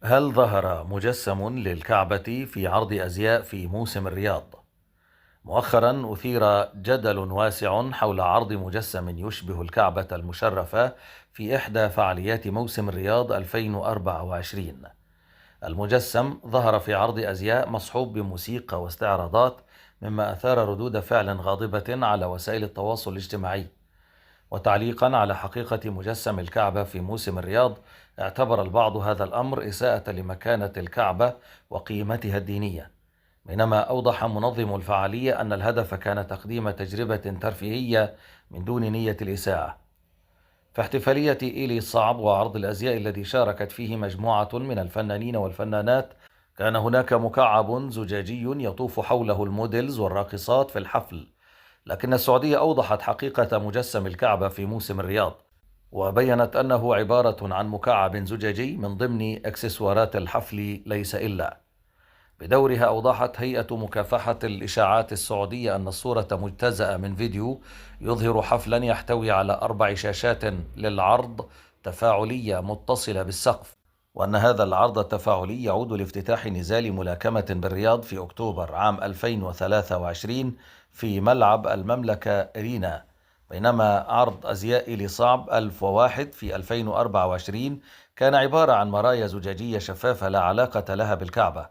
هل ظهر مجسم للكعبة في عرض أزياء في موسم الرياض؟ مؤخرا أثير جدل واسع حول عرض مجسم يشبه الكعبة المشرفة في إحدى فعاليات موسم الرياض 2024. المجسم ظهر في عرض أزياء مصحوب بموسيقى واستعراضات، مما أثار ردود فعل غاضبة على وسائل التواصل الاجتماعي. وتعليقا على حقيقة مجسم الكعبة في موسم الرياض، اعتبر البعض هذا الأمر إساءة لمكانة الكعبة وقيمتها الدينية، بينما أوضح منظم الفعالية أن الهدف كان تقديم تجربة ترفيهية من دون نية الإساءة. في احتفالية إيلي صعب وعرض الأزياء الذي شاركت فيه مجموعة من الفنانين والفنانات، كان هناك مكعب زجاجي يطوف حوله الموديلز والراقصات في الحفل. لكن السعودية أوضحت حقيقة مجسم الكعبة في موسم الرياض، وبيّنت أنه عبارة عن مكعب زجاجي من ضمن إكسسوارات الحفل ليس إلا. بدورها أوضحت هيئة مكافحة الإشاعات السعودية أن الصورة مجتزأة من فيديو يظهر حفلا يحتوي على 4 شاشات للعرض تفاعلية متصلة بالسقف، وأن هذا العرض التفاعلي يعود لافتتاح نزال ملاكمة بالرياض في أكتوبر عام 2023 في ملعب المملكة أرينا. بينما عرض أزياء لصعب 1001 في 2024 كان عبارة عن مرايا زجاجية شفافة لا علاقة لها بالكعبة.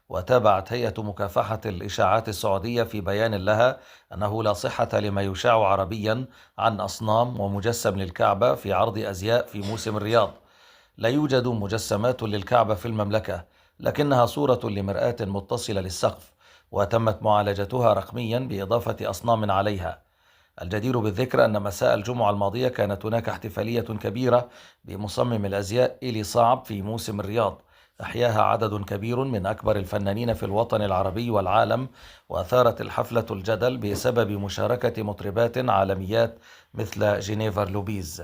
وتابعت هيئة مكافحة الإشاعات السعودية في بيان لها أنه لا صحة لما يشاع عربيا عن أصنام ومجسم للكعبة في عرض أزياء في موسم الرياض. لا يوجد مجسمات للكعبة في المملكة، لكنها صورة لمرآة متصلة للسقف، وتمت معالجتها رقميا بإضافة أصنام عليها. الجدير بالذكر أن مساء الجمعة الماضية كانت هناك احتفالية كبيرة بمصمم الأزياء إيلي صعب في موسم الرياض، أحياها عدد كبير من أكبر الفنانين في الوطن العربي والعالم، وأثارت الحفلة الجدل بسبب مشاركة مطربات عالميات مثل جينيفر لوبيز.